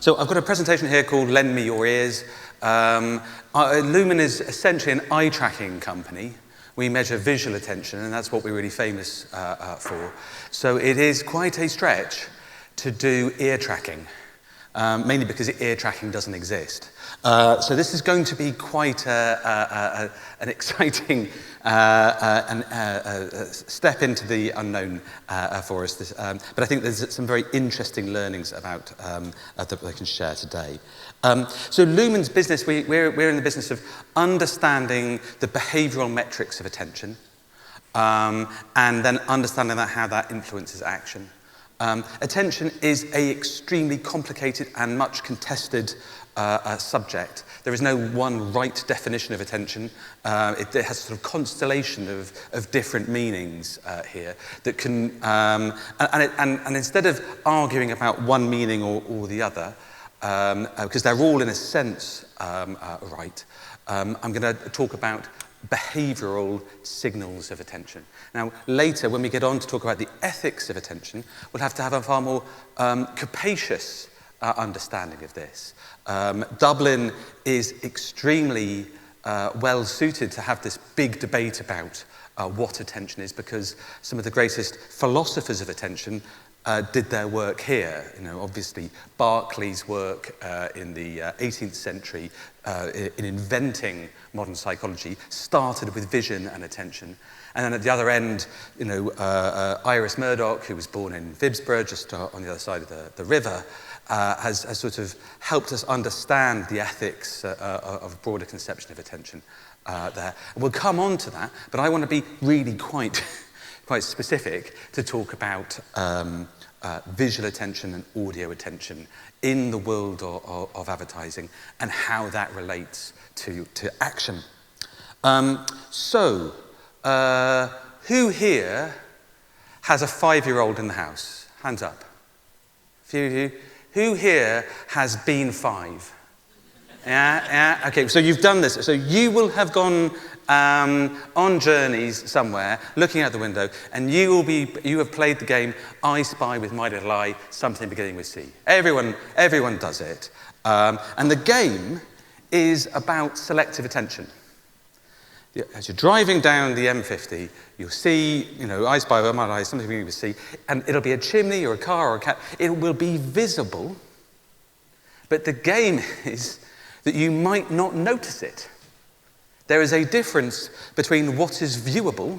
So I've got a presentation here called Lend Me Your Ears. Lumen is essentially an eye tracking company. We measure visual attention, and that's what we're really famous for. So it is quite a stretch to do ear tracking, mainly because ear tracking doesn't exist. So this is going to be quite an exciting step into the unknown for us. But I think there's some very interesting learnings about that I can share today. So Lumen's business, we're in the business of understanding the behavioural metrics of attention, and then understanding how that influences action. Attention is an extremely complicated and much contested subject. There is no one right definition of attention. It has a sort of constellation of different meanings here that can, and instead of arguing about one meaning or the other, because they're all in a sense right, I'm going to talk about behavioural signals of attention. Now, later, when we get on to talk about the ethics of attention, we'll have to have a far more capacious understanding of this. Dublin is extremely well suited to have this big debate about what attention is, because some of the greatest philosophers of attention did their work here. You know, obviously, Berkeley's work in the 18th century in inventing modern psychology started with vision and attention. And then at the other end, you know, Iris Murdoch, who was born in Phibsborough, just on the other side of the river, has sort of helped us understand the ethics of a broader conception of attention there. And we'll come on to that, but I want to be really quite specific to talk about visual attention and audio attention in the world of advertising and how that relates to action. Who here has a 5-year-old in the house? Hands up. A few of you. Who here has been 5? Yeah? Okay, so you've done this. So you will have gone on journeys somewhere, looking out the window, and you have played the game I Spy with My Little Eye, something beginning with C. Everyone does it. And the game is about selective attention. As you're driving down the M50, you'll see, you know, I Spy with My Little Eye, something beginning with C, and it'll be a chimney or a car or a cat. It will be visible, but the game is that you might not notice it. There is a difference between what is viewable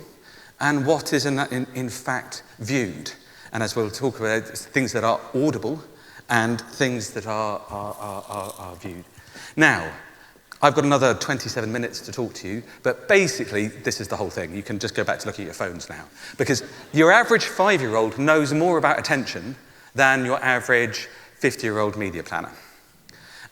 and what is in fact viewed. And as we'll talk about, things that are audible and things that are viewed. Now, I've got another 27 minutes to talk to you, but basically this is the whole thing. You can just go back to looking at your phones now. Because your average 5-year-old knows more about attention than your average 50-year-old media planner.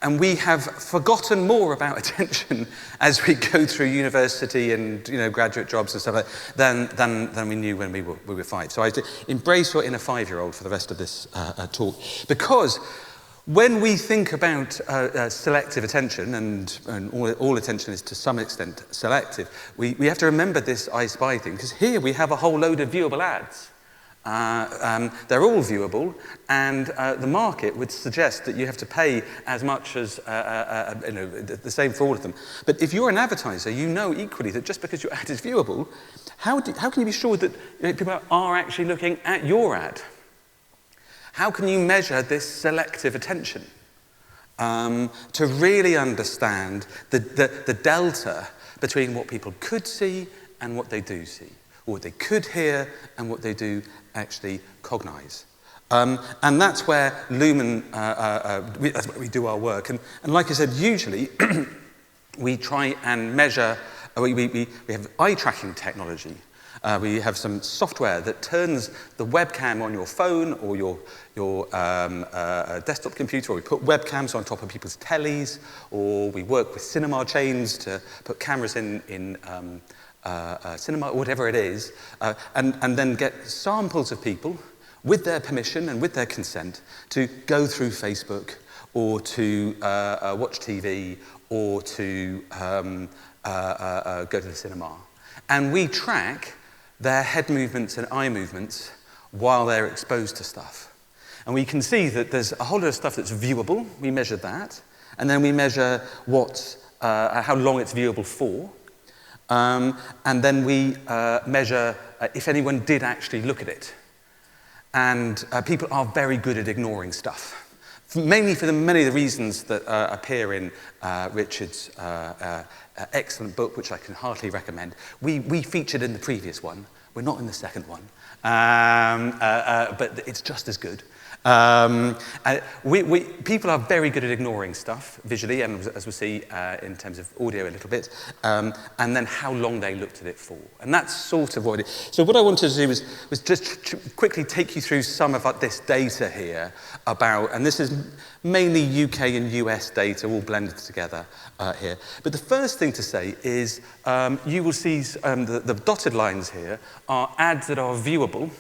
And we have forgotten more about attention as we go through university and, you know, graduate jobs and stuff like that than we knew when we were 5. So I embrace your inner 5-year-old for the rest of this talk. Because when we think about selective attention, and all attention is to some extent selective, we have to remember this I Spy thing, because here we have a whole load of viewable ads. They're all viewable, and the market would suggest that you have to pay as much as, you know, the same for all of them. But if you're an advertiser, you know equally that just because your ad is viewable, how can you be sure that, you know, people are actually looking at your ad? How can you measure this selective attention? To really understand the delta between what people could see and what they do see, or what they could hear and what they do actually cognize. And that's where Lumen, that's where we do our work. And like I said, usually we try and measure, we have eye tracking technology. We have some software that turns the webcam on your phone or your desktop computer, or we put webcams on top of people's tellies, or we work with cinema chains to put cameras in cinema, whatever it is, and then get samples of people with their permission and with their consent to go through Facebook or to watch TV or to go to the cinema. And we track their head movements and eye movements while they're exposed to stuff. And we can see that there's a whole lot of stuff that's viewable. We measure that. And then we measure how long it's viewable for. And then we measure if anyone did actually look at it. And people are very good at ignoring stuff. Mainly for many of the reasons that appear in Richard's excellent book, which I can heartily recommend. We featured in the previous one. We're not in the second one. But it's just as good. People are very good at ignoring stuff visually, and as we'll see in terms of audio a little bit, and then how long they looked at it for. And that's sort of what it is. So what I wanted to do was just quickly take you through some of this data here about, and this is mainly UK and US data all blended together here. But the first thing to say is you will see the dotted lines here are ads that are viewable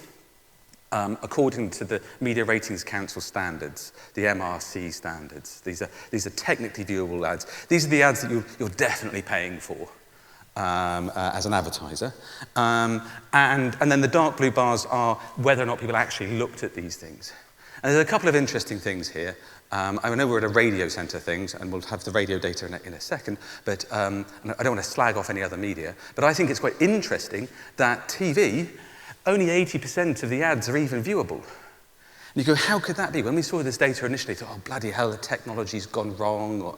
according to the Media Ratings Council standards, the MRC standards. These are technically viewable ads. These are the ads that you're definitely paying for as an advertiser. And then the dark blue bars are whether or not people actually looked at these things. And there's a couple of interesting things here. I know we're at a radio centre thing, and we'll have the radio data in a second, but and I don't want to slag off any other media, but I think it's quite interesting that TV, only 80% of the ads are even viewable. And you go, how could that be? When we saw this data initially, thought, oh, bloody hell, the technology's gone wrong. Or,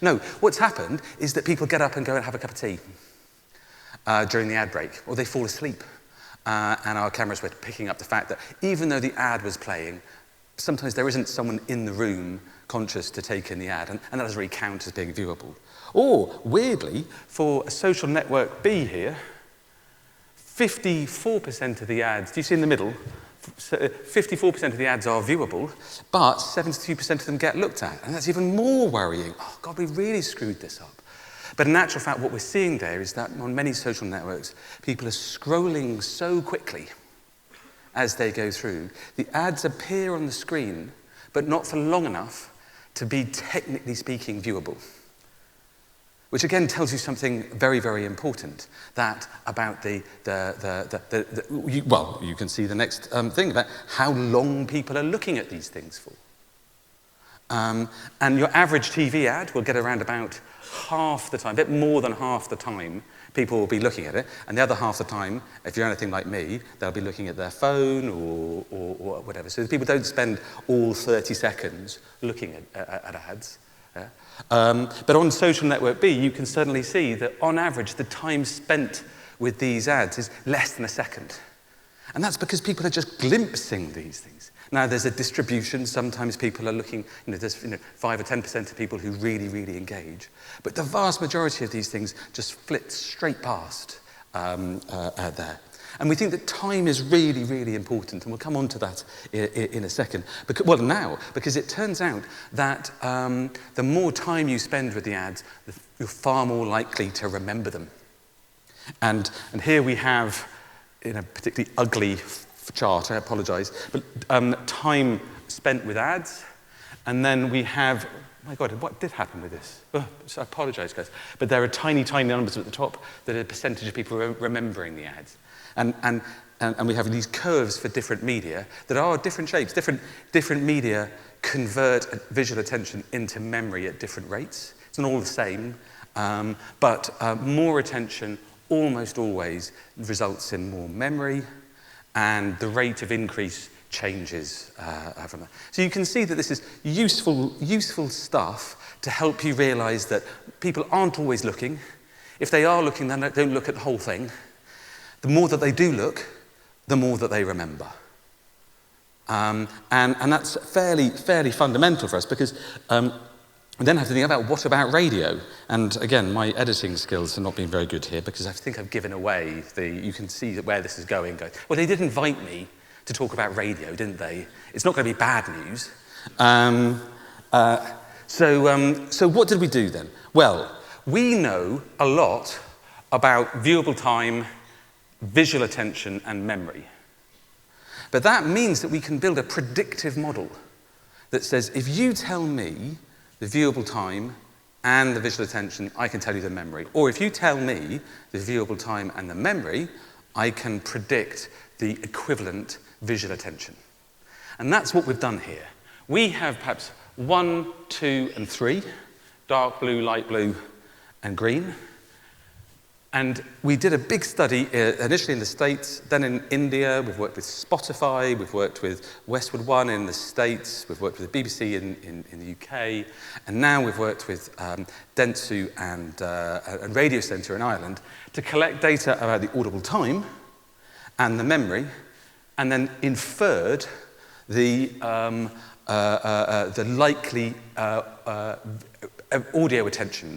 no, what's happened is that people get up and go and have a cup of tea during the ad break, or they fall asleep. And our cameras were picking up the fact that even though the ad was playing, sometimes there isn't someone in the room conscious to take in the ad, and that doesn't really count as being viewable. Or, weirdly, for a social network B here, 54% of the ads, do you see in the middle? 54% of the ads are viewable, but 72% of them get looked at. And that's even more worrying. Oh, God, we really screwed this up. But in actual fact, what we're seeing there is that on many social networks, people are scrolling so quickly as they go through. The ads appear on the screen, but not for long enough to be, technically speaking, viewable. Which again tells you something very, very important, that about well, you can see the next thing about how long people are looking at these things for. And your average TV ad will get around about half the time, a bit more than half the time, people will be looking at it, and the other half the time, if you're anything like me, they'll be looking at their phone or whatever. So people don't spend all 30 seconds looking at ads. Yeah. But on Social Network B, you can certainly see that on average, the time spent with these ads is less than a second. And that's because people are just glimpsing these things. Now, there's a distribution. Sometimes people are looking, there's 5 or 10% of people who really, really engage. But the vast majority of these things just flit straight past there. And we think that time is really, really important, and we'll come on to that in a second. Because it turns out that the more time you spend with the ads, you're far more likely to remember them. And here we have, in a particularly ugly chart, I apologise, but time spent with ads, and then we have, oh my God, what did happen with this? Oh, so I apologise, guys. But there are tiny, tiny numbers at the top that are a percentage of people remembering the ads. And we have these curves for different media that are different shapes. Different media convert visual attention into memory at different rates. It's not all the same, but more attention almost always results in more memory, and the rate of increase changes from that. So you can see that this is useful stuff to help you realise that people aren't always looking. If they are looking, then don't look at the whole thing. The more that they do look, the more that they remember. And that's fairly fundamental for us, because we then have to think about what about radio? And again, my editing skills have not been very good here, because I think I've given away you can see where this is going. Well, they did invite me to talk about radio, didn't they? It's not going to be bad news. So what did we do then? Well, we know a lot about viewable time, visual attention, and memory. But that means that we can build a predictive model that says, if you tell me the viewable time and the visual attention, I can tell you the memory. Or if you tell me the viewable time and the memory, I can predict the equivalent visual attention. And that's what we've done here. We have perhaps 1, 2, and 3, dark blue, light blue, and green. And we did a big study initially in the States, then in India. We've worked with Spotify, we've worked with wip1 in the States, we've worked with the BBC in the UK, and now we've worked with Dentsu and Radio Centre in Ireland to collect data about the audible time and the memory, and then inferred the likely audio attention,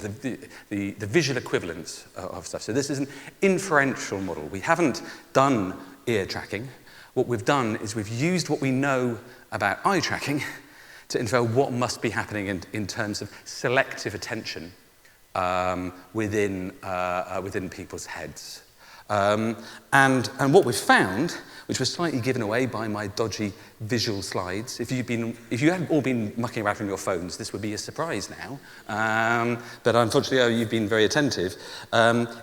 the visual equivalence of stuff. So this is an inferential model. We haven't done ear tracking. What we've done is we've used what we know about eye tracking to infer what must be happening in terms of selective attention within people's heads. And what we've found, which was slightly given away by my dodgy visual slides, if you hadn't all been mucking around on your phones, this would be a surprise now. But unfortunately, you've been very attentive,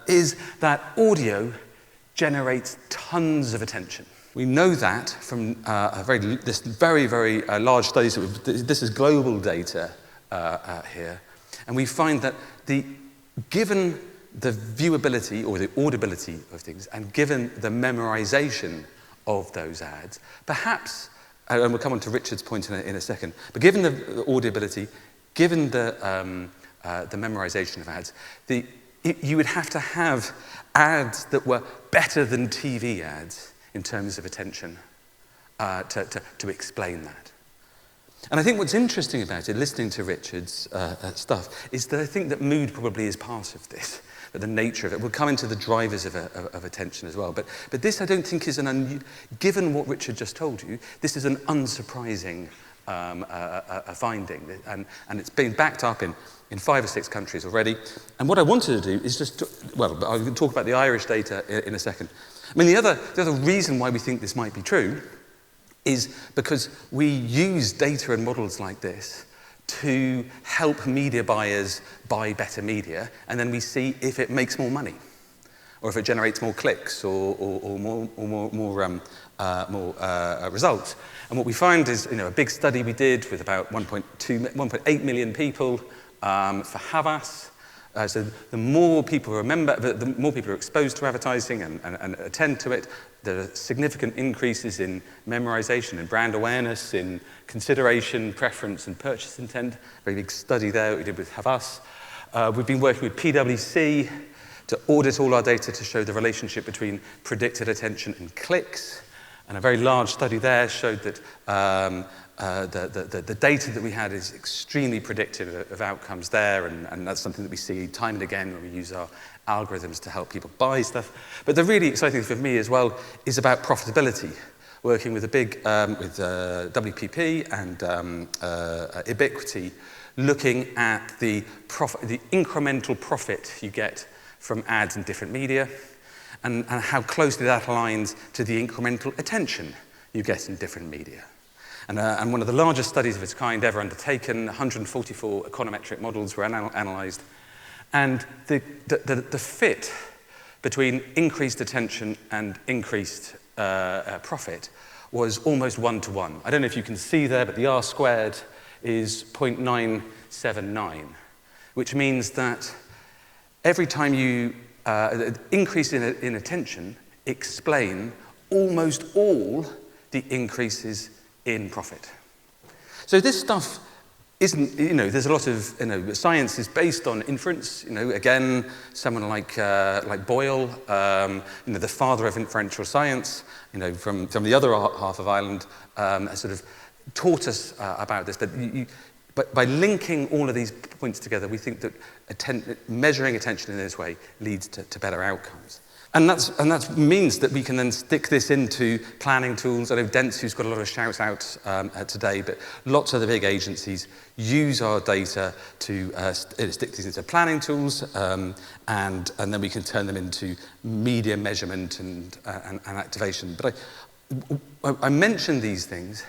is that audio generates tons of attention. We know that from this very, very large studies. This is global data here. And we find that given the viewability or the audibility of things, and given the memorization of those ads, perhaps, and we'll come on to Richard's point in a second, but given the audibility, given the memorization of ads, you would have to have ads that were better than TV ads in terms of attention to explain that. And I think what's interesting about it, listening to Richard's stuff, is that I think that mood probably is part of this. But the nature of it. We'll come into the drivers of attention as well. But this, I don't think, is given what Richard just told you, this is an unsurprising finding. And it's been backed up in 5 or 6 countries already. And what I wanted to do is I'll talk about the Irish data in a second. I mean, the other reason why we think this might be true is because we use data and models like this to help media buyers buy better media, and then we see if it makes more money, or if it generates more clicks, or more results. And what we find is, a big study we did with about 1.8 million people for Havas. So the more people remember, the more people are exposed to advertising and attend to it, there are significant increases in memorization and brand awareness, in consideration, preference, and purchase intent. Very big study there that we did with Havas. We've been working with PwC to audit all our data to show the relationship between predicted attention and clicks. And a very large study there showed that the data that we had is extremely predictive of outcomes there, and that's something that we see time and again when we use our algorithms to help people buy stuff. But the really exciting thing for me as well is about profitability. Working with with WPP and Ubiquity, looking at the incremental profit you get from ads in different media, and how closely that aligns to the incremental attention you get in different media. And one of the largest studies of its kind ever undertaken, 144 econometric models were analysed. And the fit between increased attention and increased profit was almost 1-to-1. I don't know if you can see there, but the R squared is 0.979, which means that every time you increase in attention explain almost all the increases in profit. So this stuff isn't, there's a lot of, science is based on inference. Again, someone like Boyle, the father of inferential science, from the other half of Ireland, has sort of taught us about this. But by linking all of these points together, we think that measuring attention in this way leads to better outcomes. And that means that we can then stick this into planning tools. I know Dentsu's got a lot of shouts out today, but lots of the big agencies use our data to stick these into planning tools, and then we can turn them into media measurement and activation. But I mentioned these things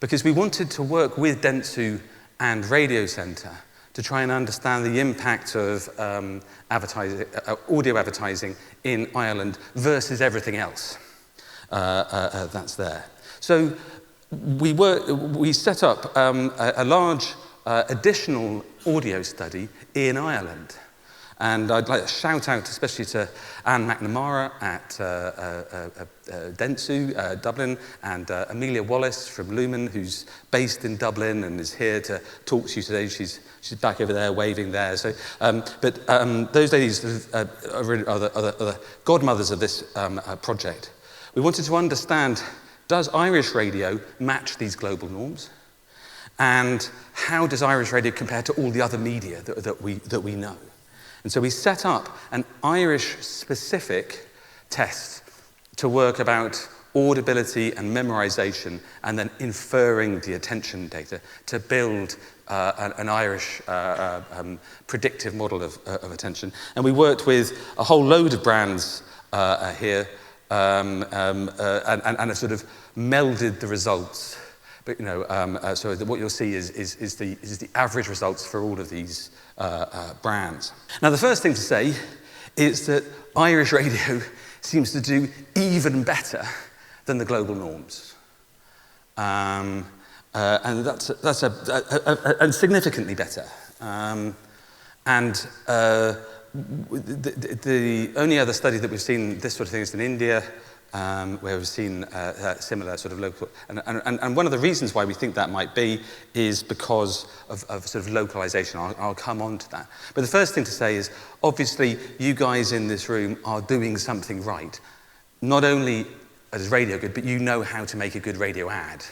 because we wanted to work with Dentsu and Radio Centre to try and understand the impact of audio advertising in Ireland versus everything else that's there. So we set up a large additional audio study in Ireland. And I'd like to shout out especially to Anne McNamara at Dentsu, Dublin, and Amelia Wallace from Lumen, who's based in Dublin and is here to talk to you today. She's back over there, waving there. So, but those ladies are the godmothers of this project. We wanted to understand, does Irish radio match these global norms? And how does Irish radio compare to all the other media that we know? And so we set up an Irish-specific test to work about audibility and memorization and then inferring the attention data to build an Irish predictive model of attention. And we worked with a whole load of brands here and have sort of melded the results. But, so what you'll see is the average results for all of these brands. Now, the first thing to say is that Irish radio seems to do even better than the global norms. And that's significantly better. The only other study that we've seen this sort of thing is in India, where we've seen similar sort of local, and one of the reasons why we think that might be is because of sort of localization. I'll come on to that. But the first thing to say is, obviously, you guys in this room are doing something right. Not only as radio good, but you know how to make a good radio ad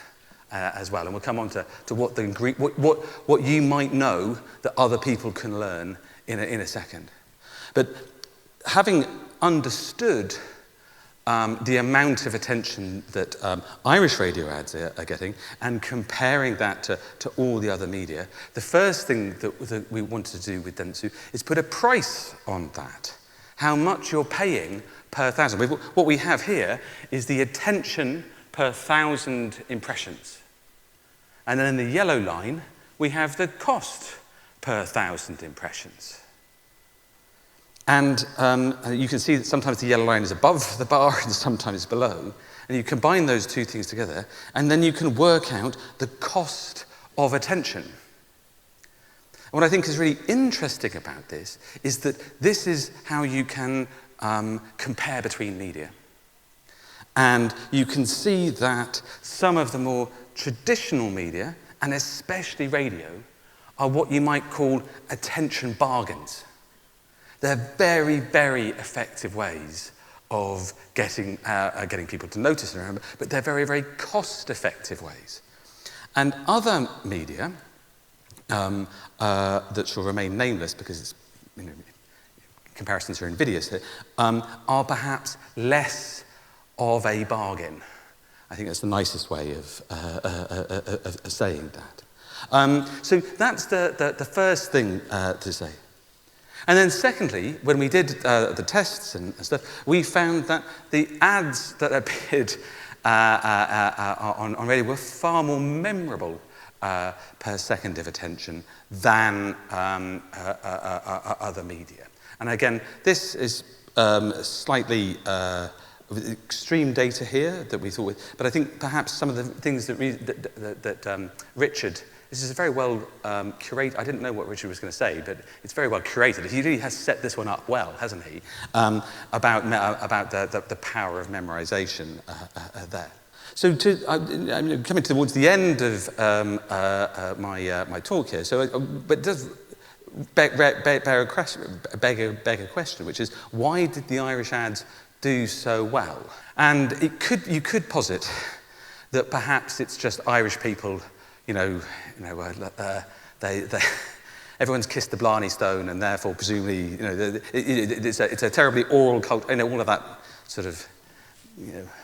as well. And we'll come on to what you might know that other people can learn in a second. But having understood the amount of attention that Irish radio ads are getting and comparing that to all the other media, the first thing that we wanted to do with Dentsu is put a price on that. How much you're paying per thousand. What we have here is the attention per 1,000 impressions. And then in the yellow line, we have the cost per 1,000 impressions. And you can see that sometimes the yellow line is above the bar and sometimes below. And you combine those two things together, and then you can work out the cost of attention. And what I think is really interesting about this is that this is how you can compare between media. And you can see that some of the more traditional media, and especially radio, are what you might call attention bargains. They're very, very effective ways of getting people to notice and remember, but they're very, very cost-effective ways. And other media that shall remain nameless because it's, comparisons are invidious here, are perhaps less of a bargain. I think that's the nicest way of saying that. So that's the first thing to say. And then secondly, when we did the tests and stuff, we found that the ads that appeared on radio were far more memorable per second of attention than other media. And again, this is slightly extreme data here that we thought with, but I think perhaps some of the things that Richard, this is a very well curated, I didn't know what Richard was going to say, but it's very well curated. He really has set this one up well, hasn't he? About the power of memorization there. So I'm coming towards the end of my talk here, but it does beg a question, which is, why did the Irish ads do so well? And you could posit that perhaps it's just Irish people, everyone's kissed the Blarney Stone, and therefore presumably, it's a terribly oral cult, all of that sort of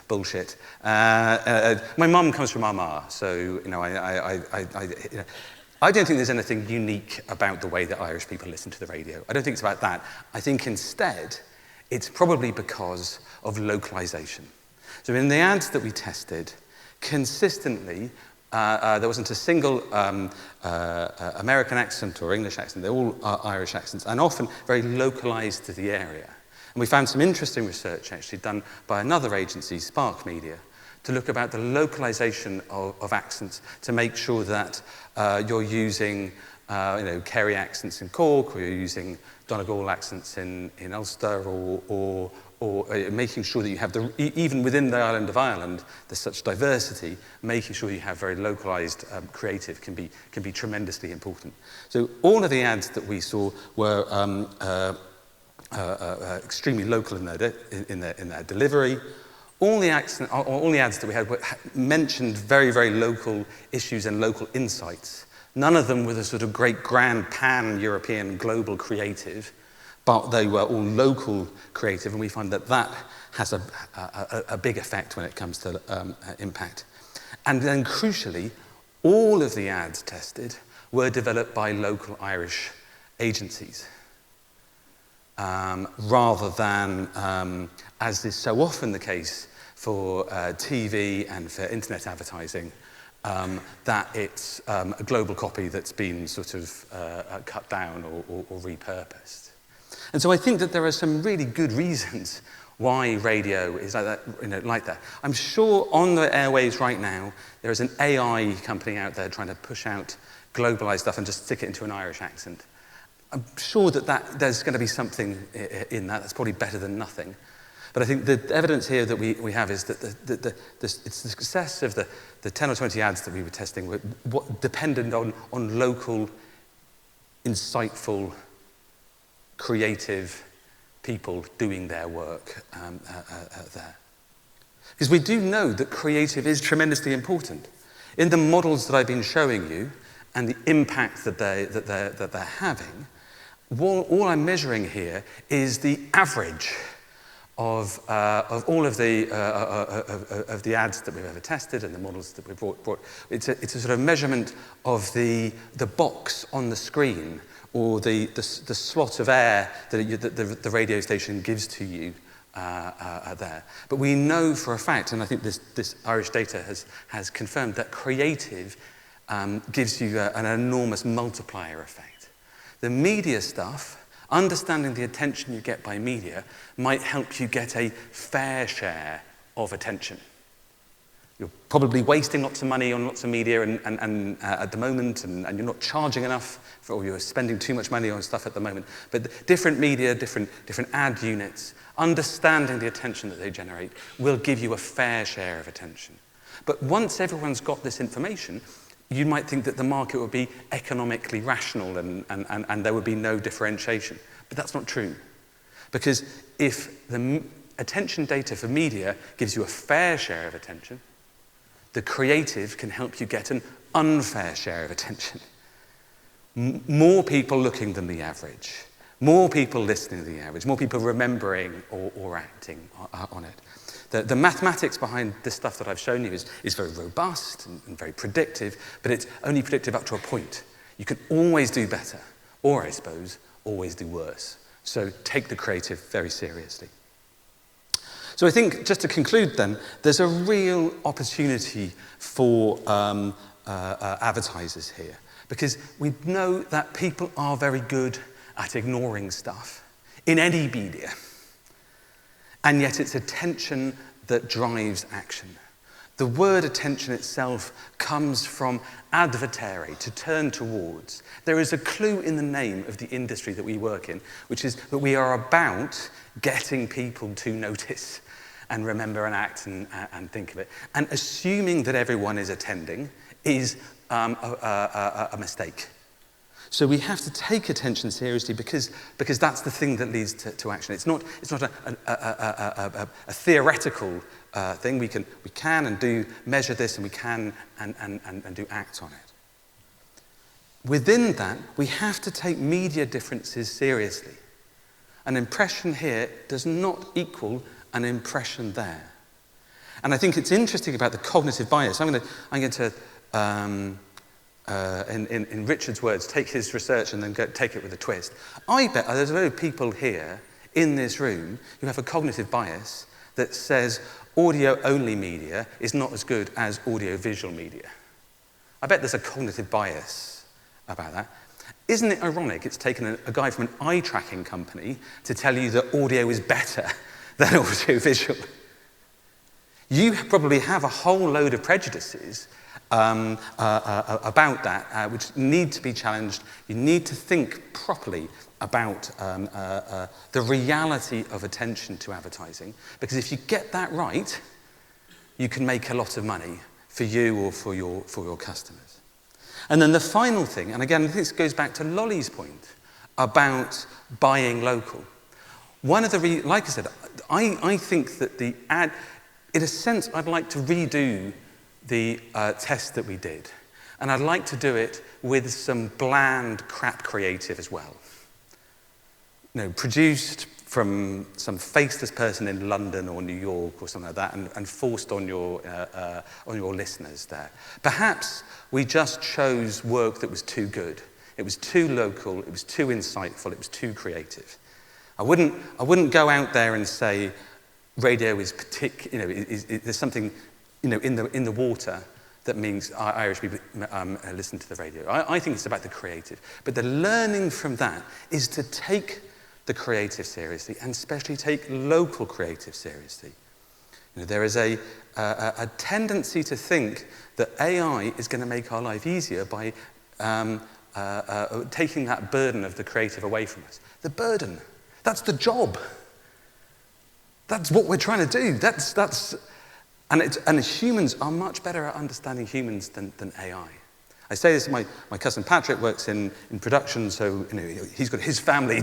bullshit. My mum comes from Armagh, so I don't think there's anything unique about the way that Irish people listen to the radio. I don't think it's about that. I think instead, it's probably because of localization. So in the ads that we tested, consistently, there wasn't a single American accent or English accent. They're all Irish accents, and often very localized to the area. And we found some interesting research actually done by another agency, Spark Media, to look about the localization of accents to make sure that you're using Kerry accents in Cork, or you're using Donegal accents in Ulster, or making sure that you have, even within the island of Ireland, there's such diversity, making sure you have very localized creative can be tremendously important. So all of the ads that we saw were extremely local in their delivery. All the ads that we had mentioned very, very local issues and local insights. None of them with a sort of great grand pan-European global creative, but they were all local creative, and we find that that has a big effect when it comes to impact. And then crucially, all of the ads tested were developed by local Irish agencies, rather than, as is so often the case for TV and for internet advertising, that it's a global copy that's been sort of cut down or repurposed. And so I think that there are some really good reasons why radio is like that. I'm sure on the airwaves right now, there is an AI company out there trying to push out globalized stuff and just stick it into an Irish accent. I'm sure that there's going to be something in that. That's probably better than nothing. But I think the evidence here that we have is that it's the success of the 10 or 20 ads that we were testing were dependent on local, insightful, creative people doing their work there. Because we do know that creative is tremendously important. In the models that I've been showing you and the impact that they're having, all I'm measuring here is the average of all of the ads that we've ever tested and the models that we've brought. It's a sort of measurement of the box on the screen, or the slot of air that the radio station gives to you there. But we know for a fact, and I think this Irish data has confirmed, that creative gives you an enormous multiplier effect. The media stuff, understanding the attention you get by media, might help you get a fair share of attention. You're probably wasting lots of money on lots of media and at the moment, and you're not charging enough, or you're spending too much money on stuff at the moment. But different media, different ad units, understanding the attention that they generate will give you a fair share of attention. But once everyone's got this information, you might think that the market would be economically rational and there would be no differentiation. But that's not true. Because if the attention data for media gives you a fair share of attention, the creative can help you get an unfair share of attention. More people looking than the average, more people listening than the average, more people remembering or acting on it. The mathematics behind this stuff that I've shown you is very robust and very predictive, but it's only predictive up to a point. You can always do better, or I suppose, always do worse. So take the creative very seriously. So I think, just to conclude then, there's a real opportunity for advertisers here, because we know that people are very good at ignoring stuff in any media. And yet it's attention that drives action. The word attention itself comes from advertere, to turn towards. There is a clue in the name of the industry that we work in, which is that we are about getting people to notice and remember and act and think of it. And assuming that everyone is attending is a mistake. So we have to take attention seriously because that's the thing that leads to action. It's not a theoretical thing. We can and do measure this, and we can and do act on it. Within that, we have to take media differences seriously. An impression here does not equal an impression there. And I think it's interesting about the cognitive bias. I'm going to in Richard's words, take his research and then take it with a twist. I bet there's a lot of people here in this room who have a cognitive bias that says audio-only media is not as good as audio-visual media. I bet there's a cognitive bias about that. Isn't it ironic it's taken a guy from an eye-tracking company to tell you that audio is better than audio-visual? You probably have a whole load of prejudices about that, which need to be challenged. You need to think properly about the reality of attention to advertising, because if you get that right, you can make a lot of money for you or for your customers. And then the final thing, and again, this goes back to Lolly's point about buying local. One of the, like I said, I think that the ad, in a sense, I'd like to redo the test that we did. And I'd like to do it with some bland crap creative as well. You know, produced from some faceless person in London or New York or something like that, and forced on your listeners there. Perhaps we just chose work that was too good. It was too local, it was too insightful, it was too creative. I wouldn't go out there and say radio is there's something, you know, in the water that means Irish people listen to the radio. I think it's about the creative. But the learning from that is to take the creative seriously, and especially take local creative seriously. You know, there is a tendency to think that AI is going to make our life easier by taking that burden of the creative away from us. The burden, that's the job. That's what we're trying to do. And humans are much better at understanding humans than AI. I say this, my cousin Patrick works in production, so you know, he's got his family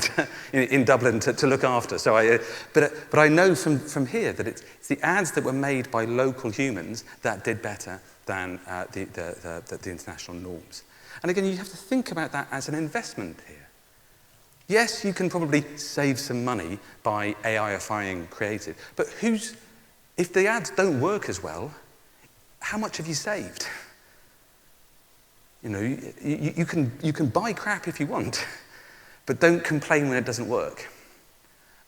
in Dublin to look after. So but I know from here that it's the ads that were made by local humans that did better than the international norms. And again, you have to think about that as an investment here. Yes, you can probably save some money by AIifying creative, but if the ads don't work as well, how much have you saved? You know, you can buy crap if you want, but don't complain when it doesn't work.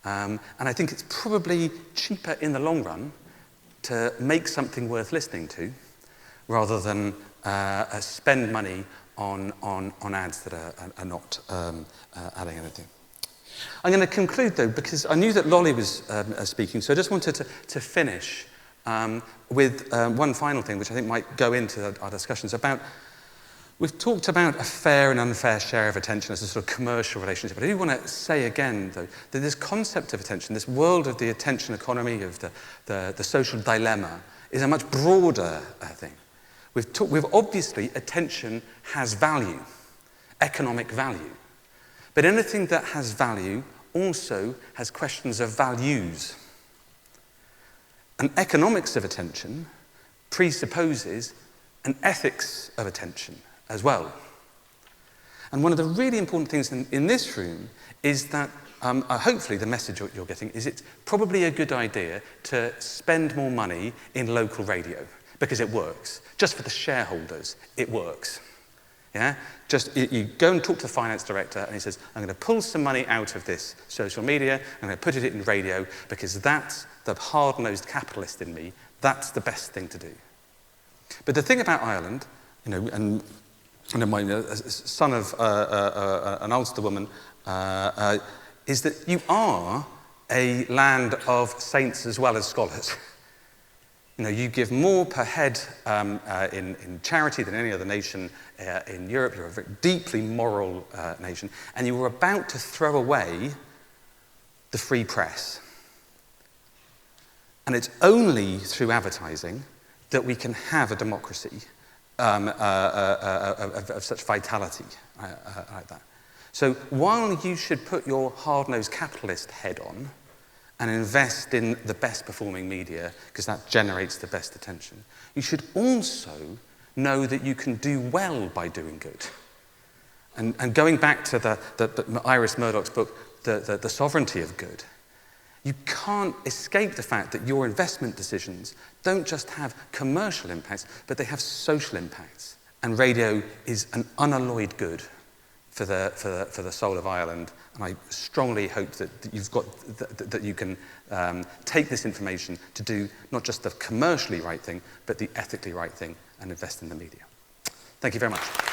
And I think it's probably cheaper in the long run to make something worth listening to, rather than spend money on ads that are not adding anything. I'm going to conclude, though, because I knew that Lolly was speaking, so I just wanted to finish with one final thing, which I think might go into our discussions about. We've talked about a fair and unfair share of attention as a sort of commercial relationship, but I do want to say again, though, that this concept of attention, this world of the attention economy, of the social dilemma, is a much broader thing. We've obviously, attention has value, economic value. But anything that has value also has questions of values. And economics of attention presupposes an ethics of attention as well. And one of the really important things in this room is that, hopefully the message you're getting is it's probably a good idea to spend more money in local radio, because it works. Just for the shareholders, it works. Yeah? Just you go and talk to the finance director and he says, I'm going to pull some money out of this social media, I'm going to put it in radio, because that's the hard-nosed capitalist in me, that's the best thing to do. But the thing about Ireland, you know, and my son of an Ulster woman, is that you are a land of saints as well as scholars. You know, you give more per head in charity than any other nation in Europe. You're a very deeply moral nation, and you were about to throw away the free press. And it's only through advertising that we can have a democracy of such vitality like that. So while you should put your hard-nosed capitalist head on and invest in the best performing media, because that generates the best attention, you should also know that you can do well by doing good. And going back to the Iris Murdoch's book, the Sovereignty of Good, you can't escape the fact that your investment decisions don't just have commercial impacts, but they have social impacts. And radio is an unalloyed good for the soul of Ireland. And I strongly hope that you've got that you can take this information to do not just the commercially right thing, but the ethically right thing, and invest in the media. Thank you very much.